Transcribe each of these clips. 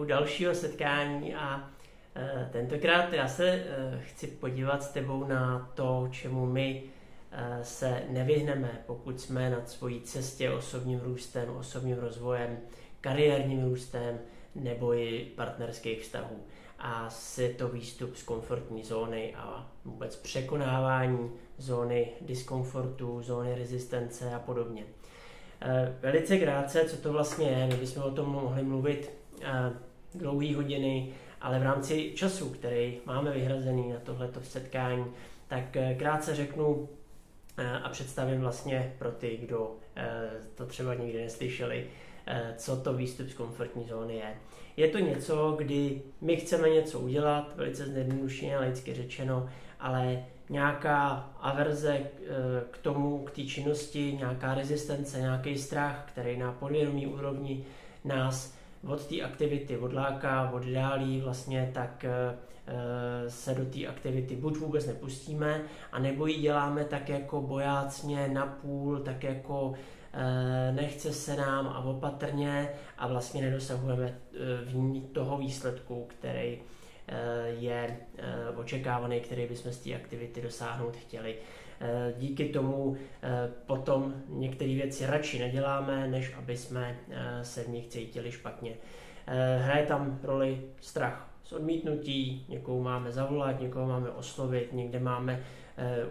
u dalšího setkání a tentokrát já se chci podívat s tebou na to, čemu my se nevyhneme, pokud jsme na svojí cestě osobním růstem, osobním rozvojem, kariérním růstem nebo i partnerských vztahů. A je to výstup z komfortní zóny a vůbec překonávání zóny diskomfortu, zóny rezistence a podobně. Velice krátce, co to vlastně je, my bychom o tom mohli mluvit dlouhé hodiny, ale v rámci času, který máme vyhrazený na tohleto setkání, tak krátce řeknu a představím vlastně pro ty, kdo to třeba nikdy neslyšeli, co to výstup z komfortní zóny je. Je to něco, kdy my chceme něco udělat, velice zjednodušeně a lidsky řečeno, ale nějaká averze k tomu, k té činnosti, nějaká rezistence, nějaký strach, který na podvědomí úrovni nás od té aktivity odláká, oddálí vlastně, tak se do té aktivity buď vůbec nepustíme, anebo ji děláme tak jako bojácně, napůl, tak jako nechce se nám a opatrně a vlastně nedosahujeme v ní toho výsledku, který je očekávaný, který bychom z té aktivity dosáhnout chtěli. Díky tomu potom některé věci radši neděláme, než aby jsme se v nich cítili špatně. Hraje tam roli strach z odmítnutí, někoho máme zavolat, někoho máme oslovit, někde máme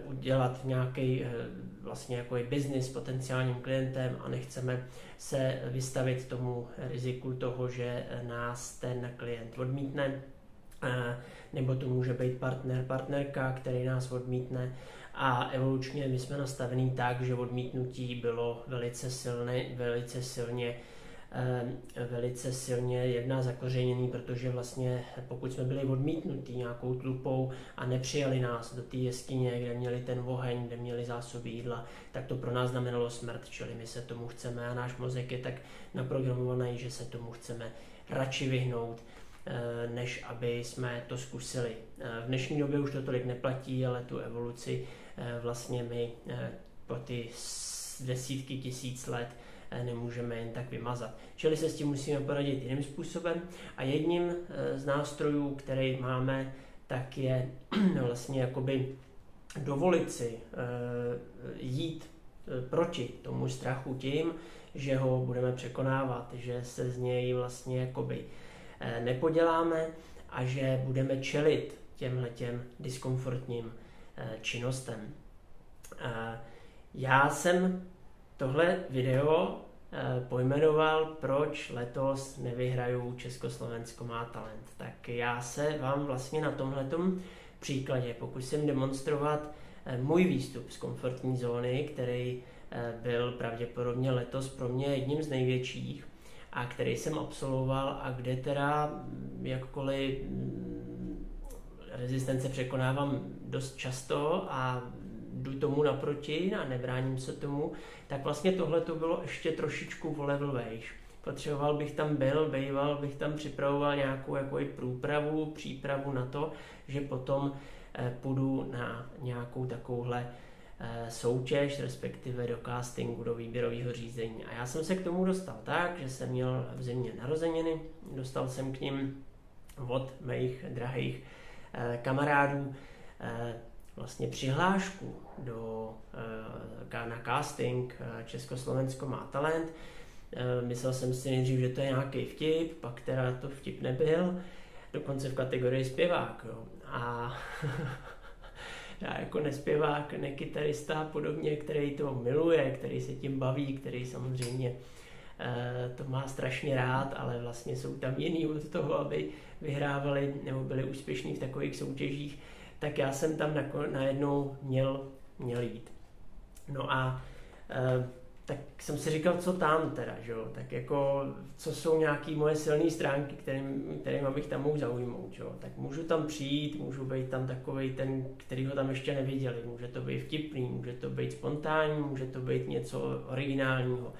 udělat nějaký vlastně jako biznis s potenciálním klientem a nechceme se vystavit tomu riziku toho, že nás ten klient odmítne, nebo to může být partner, partnerka, který nás odmítne. A evolučně my jsme nastavení tak, že odmítnutí bylo velice silně jedná zakořeněný, protože vlastně pokud jsme byli odmítnutí nějakou tlupou a nepřijali nás do té jeskyně, kde měli ten oheň, kde měli zásoby jídla, tak to pro nás znamenalo smrt, čili my se tomu chceme a náš mozek je tak naprogramovaný, že se tomu chceme radši vyhnout, než aby jsme to zkusili. V dnešní době už to tolik neplatí, ale tu evoluci vlastně my po ty desítky tisíc let nemůžeme jen tak vymazat. Čili se s tím musíme poradit jiným způsobem a jedním z nástrojů, který máme, tak je vlastně jakoby dovolit si jít proti tomu strachu tím, že ho budeme překonávat, že se z něj vlastně jakoby nepoděláme a že budeme čelit těmhletěm diskomfortním činnostem. Já jsem tohle video pojmenoval, proč letos nevyhraju Československo má talent. Tak já se vám vlastně na tomhletom příkladě pokusím demonstrovat můj výstup z komfortní zóny, který byl pravděpodobně letos pro mě jedním z největších a který jsem absolvoval a kde teda jakkoliv rezistence překonávám dost často a jdu tomu naproti a nebráním se tomu, tak vlastně tohle to bylo ještě trošičku o level vejš. Potřeboval bych tam býval bych tam připravoval nějakou jako i přípravu na to, že potom půjdu na nějakou takovouhle soutěž, respektive do castingu, do výběrového řízení. A já jsem se k tomu dostal tak, že jsem měl v zimě narozeniny, dostal jsem k nim od mých drahých kamarádů vlastně přihlášku na casting Československo má talent. Myslel jsem si nejdřív, že to je nějaký vtip, pak teda to vtip nebyl, dokonce v kategorii zpěvák. Jo. A já jako nespěvák, nekytarista a podobně, který to miluje, který se tím baví, který samozřejmě to má strašně rád, ale vlastně jsou tam jiný od toho, aby vyhrávali nebo byli úspěšní v takových soutěžích, tak já jsem tam najednou měl jít. No a tak jsem si říkal, co tam teda, že jo? Tak jako, co jsou nějaké moje silné stránky, kterým bych tam mohl zaujmout, že jo? Tak můžu tam přijít, můžu být tam takovej ten, který ho tam ještě neviděli, může to být vtipný, může to být spontánní, může to být něco originálního.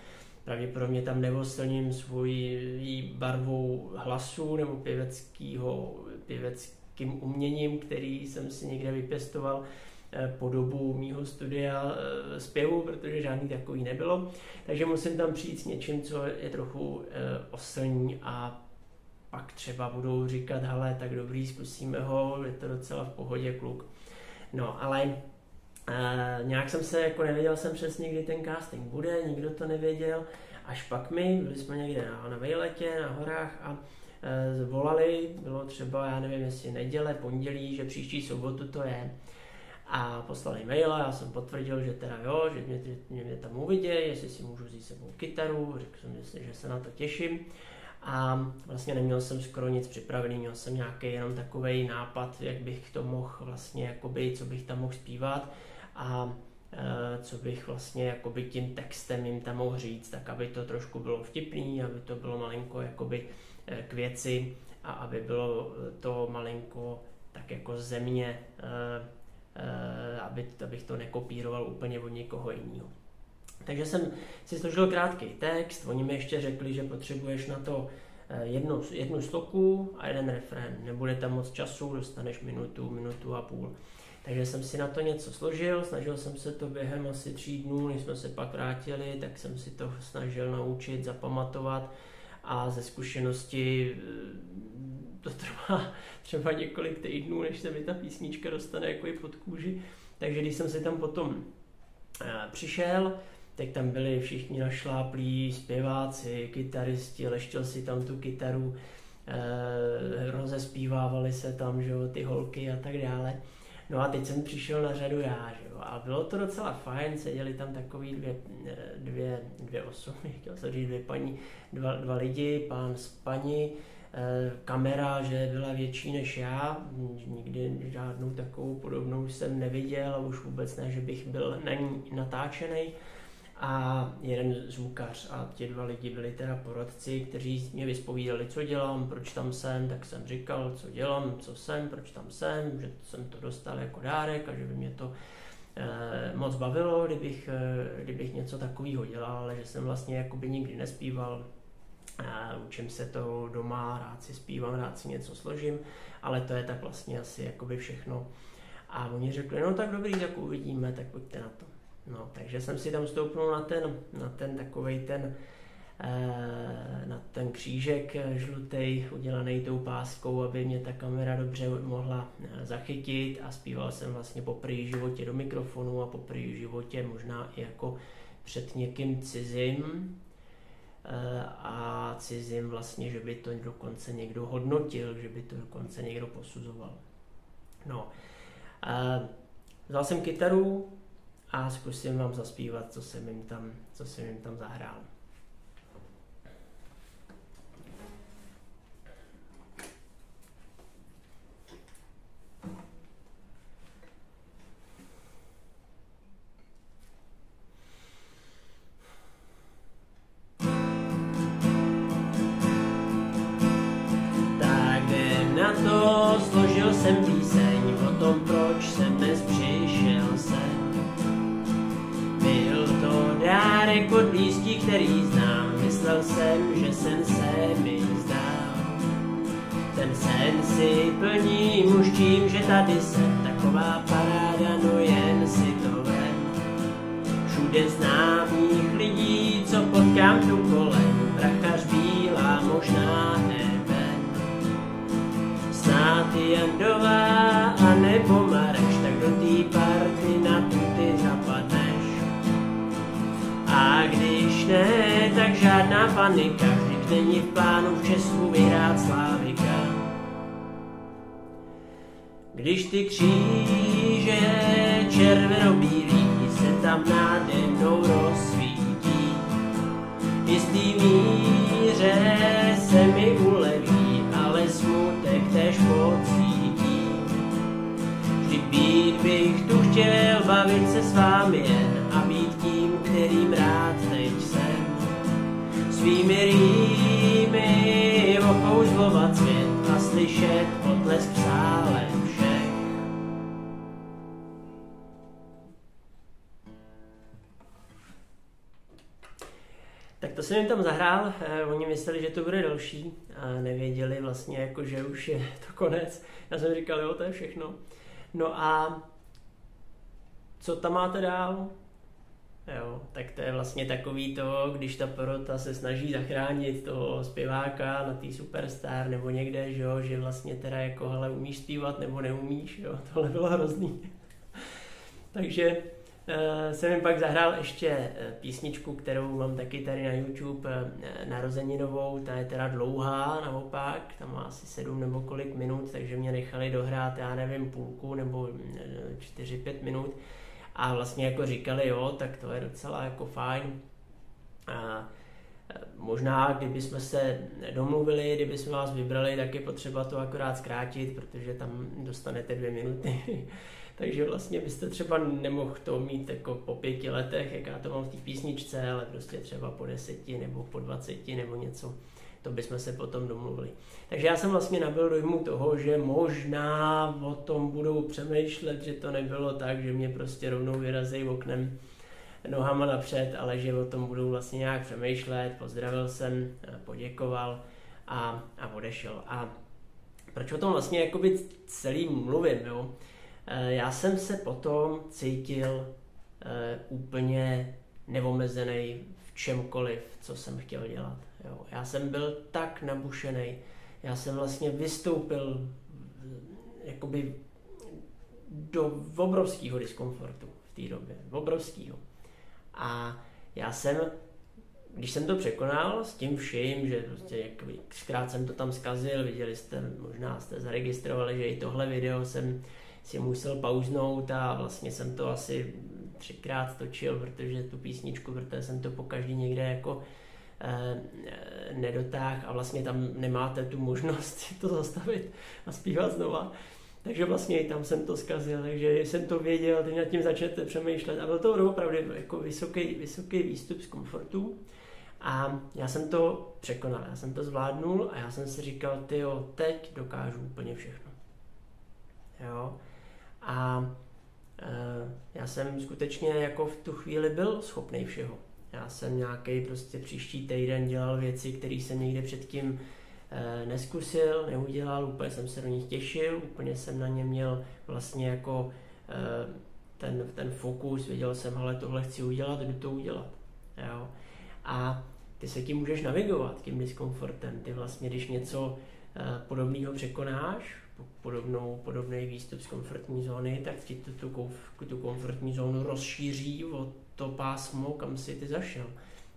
Pravděpodobně tam neoslním svojí barvou hlasu nebo pěveckým uměním, který jsem si někde vypěstoval po dobu mýho studia zpěvu, protože žádný takový nebylo. Takže musím tam přijít s něčím, co je trochu oslní a pak třeba budou říkat, hele, tak dobrý, zkusíme ho, je to docela v pohodě kluk. No, ale nějak jsem se, jako nevěděl jsem přesně, kdy ten casting bude, nikdo to nevěděl, až pak byli jsme někde na vejletě, na horách a volali, bylo třeba, já nevím, jestli neděle, pondělí, že příští sobotu to je. A poslali mail a já jsem potvrdil, že teda jo, že mě tam uvidějí, jestli si můžu vzít sebou kytaru, řekl jsem, že se na to těším. A vlastně neměl jsem skoro nic připravený, měl jsem nějaký jenom takovej nápad, jak bych to mohl vlastně, jakoby, co bych tam mohl zpívat a co bych vlastně jakoby tím textem jim tam mohl říct, tak aby to trošku bylo vtipný, aby to bylo malinko jakoby k věci a aby bylo to malinko tak jako ze mě, abych to nekopíroval úplně od někoho jiného. Takže jsem si složil krátký text, oni mi ještě řekli, že potřebuješ na to jednu sloku a jeden refrén. Nebude tam moc času, dostaneš minutu a půl. Takže jsem si na to něco složil, snažil jsem se to během asi 3 dnů, než jsme se pak vrátili, tak jsem si to snažil naučit, zapamatovat a ze zkušenosti to trvá třeba několik týdnů, než se mi ta písnička dostane jako i pod kůži. Takže když jsem si tam potom přišel, tak tam byli všichni našláplí zpěváci, kytaristi, leštil si tam tu kytaru, rozespívávali se tam, že jo, ty holky a tak dále. No a teď jsem přišel na řadu já, že jo, a bylo to docela fajn, seděli tam takový dvě osoby, chtěl jsem říct dva lidi, pán s paní, kamera, že byla větší než já, nikdy žádnou takovou podobnou jsem neviděl a už vůbec ne, že bych byl na ní natáčený. A jeden zvukař a ti 2 lidi byli teda poradci, kteří mě vyspovídali, co dělám, proč tam jsem, tak jsem říkal, co dělám, co jsem, proč tam jsem, že jsem to dostal jako dárek a že by mě to moc bavilo, kdybych něco takového dělal, ale že jsem vlastně jakoby nikdy nespíval. Učím se to doma, rád si zpívám, rád si něco složím, ale to je tak vlastně asi jakoby všechno. A oni řekli, no tak dobrý, tak uvidíme, tak pojďte na to. No, takže jsem si tam stoupnul na ten křížek žlutej, udělaný tou páskou, aby mě ta kamera dobře mohla zachytit a zpíval jsem vlastně poprvé v životě do mikrofonu a poprvé v životě možná i jako před někým cizím a cizím vlastně, že by to dokonce někdo hodnotil, že by to dokonce někdo posuzoval. No, vzal jsem kytaru a zkusím vám zaspívat, co jsem jim tam zahrál. Tak jdem na to, složil jsem píseň o tom, proč jsem dnes přišel sem. Byl to dárek od blízkých, který znám, myslel jsem, že sen se mi zdál. Ten sen si plním už tím, že tady jsem, taková paráda, no jen si to vem. Všude známých lidí, co potkám tu kolem, brachař Bílá, možná Eben. Snad Jandová a nebo Mareš, tak do té party na tu ty zapadneš. A když ne, tak žádná panika, vždyť není v plánu v Česku vyhrát Slávika. Když ty kříže červenobílí se tam nade mnou rozsvítí, v jistý míře se mi uleví, ale smutek též pocítí. Vždyť být bych tu chtěl, bavit se s vámi jen a být tím, kterým rád teď jsem. Svými rýmy okouzlovat svět a slyšet potlesk v sále všech. Tak to jsem jim tam zahrál, oni mysleli, že to bude další a nevěděli vlastně, jako, že už je to konec. Já jsem říkal, jo, to je všechno. No a co tam máte dál? Jo, tak to je vlastně takový to, když ta porota se snaží zachránit toho zpěváka na tý Superstar nebo někde, že vlastně teda jako hele, umíš zpívat nebo neumíš, jo, tohle bylo hrozný. Takže jsem jim pak zahrál ještě písničku, kterou mám taky tady na YouTube, narozeninovou, ta je teda dlouhá naopak, tam má asi 7 nebo kolik minut, takže mě nechali dohrát, já nevím, půlku nebo 4-5 minut a vlastně jako říkali, jo, tak to je docela jako fajn. A možná, kdybychom se domluvili, kdybychom vás vybrali, tak je potřeba to akorát zkrátit, protože tam dostanete 2 minuty. Takže vlastně byste třeba nemohl to mít jako po 5 letech, jak já to mám v té písničce, ale prostě třeba po 10 nebo po 20 nebo něco. To bychom se potom domluvili. Takže já jsem vlastně nabyl dojmu toho, že možná o tom budou přemýšlet, že to nebylo tak, že mě prostě rovnou vyrazí oknem nohama napřed, ale že o tom budou vlastně nějak přemýšlet. Pozdravil jsem, poděkoval a odešel. A proč o tom vlastně jakoby celý mluvím, jo? Já jsem se potom cítil úplně neomezený v čemkoliv, co jsem chtěl dělat. Jo. Já jsem byl tak nabušený, já jsem vlastně vystoupil jakoby do obrovského diskomfortu v té době, obrovského. A já jsem, když jsem to překonal s tím vším, že prostě xkrát jsem to tam zkazil, viděli jste, možná jste zaregistrovali, že i tohle video jsem si musel pauznout a vlastně jsem to asi 3krát točil, protože tu písničku, protože jsem to pokaždý někde jako nedotáhl a vlastně tam nemáte tu možnost si to zastavit a zpívat znova. Takže vlastně i tam jsem to zkazil, takže jsem to věděl, teď nad tím začnete přemýšlet a byl to opravdu jako vysoký výstup z komfortu a já jsem to překonal, já jsem to zvládnul a já jsem si říkal, tyjo, teď dokážu úplně všechno. Jo. A já jsem skutečně jako v tu chvíli byl schopný všeho. Já jsem nějaký prostě příští týden dělal věci, které jsem nikdy předtím neskusil, neudělal, úplně jsem se do nich těšil, úplně jsem na ně měl vlastně jako ten fokus, věděl jsem, hele, tohle chci udělat, jdu to udělat. Jo. A ty se tím můžeš navigovat, tím diskomfortem. Ty vlastně, když něco podobného překonáš, podobný výstup z komfortní zóny, tak ti tu komfortní zónu rozšíří o to pásmo, kam si ty zašel.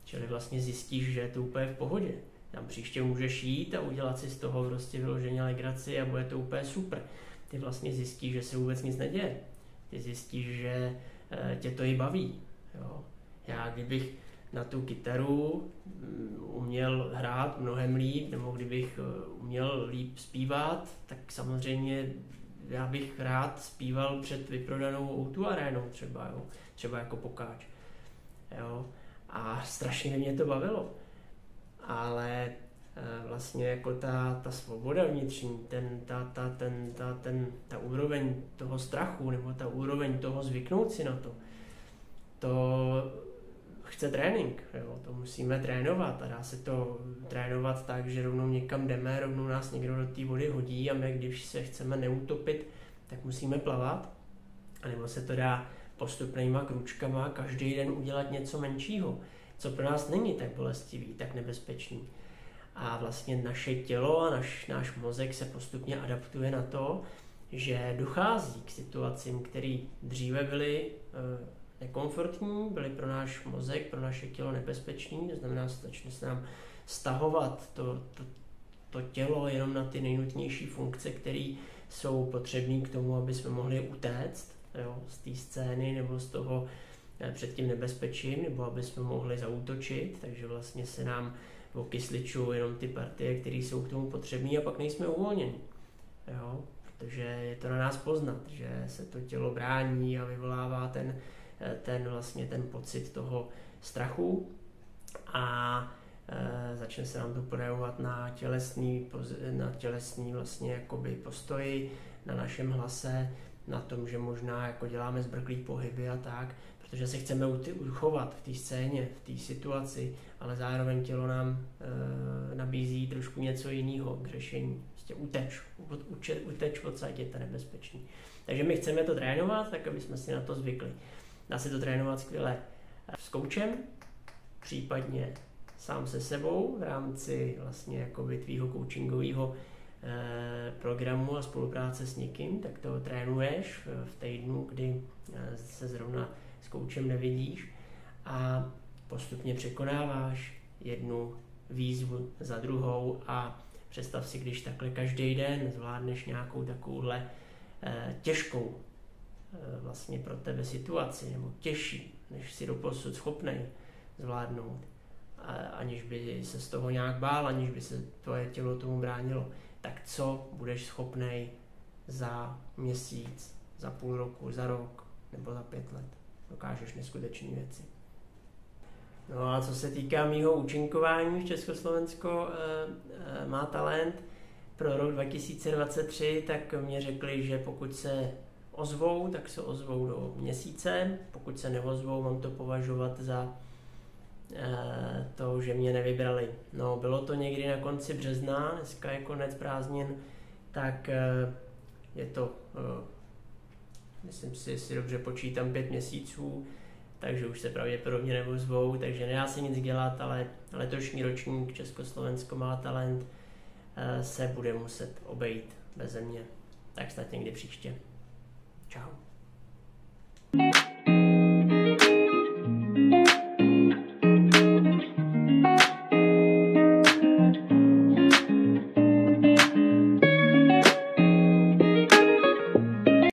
Čili vlastně zjistíš, že je to úplně v pohodě. Tam příště můžeš jít a udělat si z toho prostě vyloženě legraci a bude to úplně super. Ty vlastně zjistíš, že se vůbec nic neděje. Ty zjistíš, že tě to i baví. Jo. Já kdybych na tu kytaru uměl hrát mnohem líp, nebo kdybych uměl líp zpívat, tak samozřejmě já bych rád zpíval před vyprodanou O2 arénou třeba jako pokáč. Jo. A strašně mě to bavilo. Ale vlastně jako ta svoboda vnitřní, ta úroveň toho strachu, nebo ta úroveň toho zvyknout si na to chce trénink, jo? To musíme trénovat a dá se to trénovat tak, že rovnou někam jdeme, rovnou nás někdo do té vody hodí a my, když se chceme neutopit, tak musíme plavat, anebo se to dá postupnýma krůčkama každý den udělat něco menšího, co pro nás není tak bolestivý, tak nebezpečný. A vlastně naše tělo a náš mozek se postupně adaptuje na to, že dochází k situacím, které dříve byly nekomfortní, byly pro náš mozek, pro naše tělo nebezpečný, to znamená, začne se nám stahovat to tělo jenom na ty nejnutnější funkce, které jsou potřebné k tomu, aby jsme mohli utéct, jo, z té scény nebo z toho před tím nebezpečím, nebo aby jsme mohli zaútočit, takže vlastně se nám okysličují jenom ty partie, které jsou k tomu potřebné a pak nejsme uvolněni. Jo, protože je to na nás poznat, že se to tělo brání a vyvolává ten pocit toho strachu a začne se nám to projevovat na tělesný vlastně jakoby postoji, na našem hlase, na tom, že možná jako děláme zbrklý pohyby a tak, protože se chceme uchovat v té scéně, v té situaci, ale zároveň tělo nám nabízí trošku něco jiného k řešení. Prostě uteč odsaď, je to nebezpečný. Takže my chceme to trénovat, tak aby jsme si na to zvykli. Dá se to trénovat skvěle s koučem, případně sám se sebou v rámci vlastně jakoby tvýho coachingového programu a spolupráce s někým, tak to trénuješ v týdnu, kdy se zrovna s koučem nevidíš a postupně překonáváš jednu výzvu za druhou a představ si, když takhle každý den zvládneš nějakou takovouhle těžkou vlastně pro tebe situaci, nebo těžší, než si doposud schopnej zvládnout, aniž by se z toho nějak bál, aniž by se tvoje tělo tomu bránilo, tak co budeš schopnej za měsíc, za půl roku, za rok nebo za 5 let. Dokážeš neskutečné věci. No a co se týká mýho účinkování v Československo má talent pro rok 2023, tak mě řekli, že pokud se ozvou, tak se ozvou do měsíce. Pokud se neozvou, mám to považovat za to, že mě nevybrali. No, bylo to někdy na konci března, dneska je konec prázdnin, tak je to, myslím si, jestli dobře počítám, 5 měsíců, takže už se pravděpodobně neozvou, takže nedá se nic dělat, ale letošní ročník Československo má talent se bude muset obejít beze mě. Tak snad někdy příště. Čau.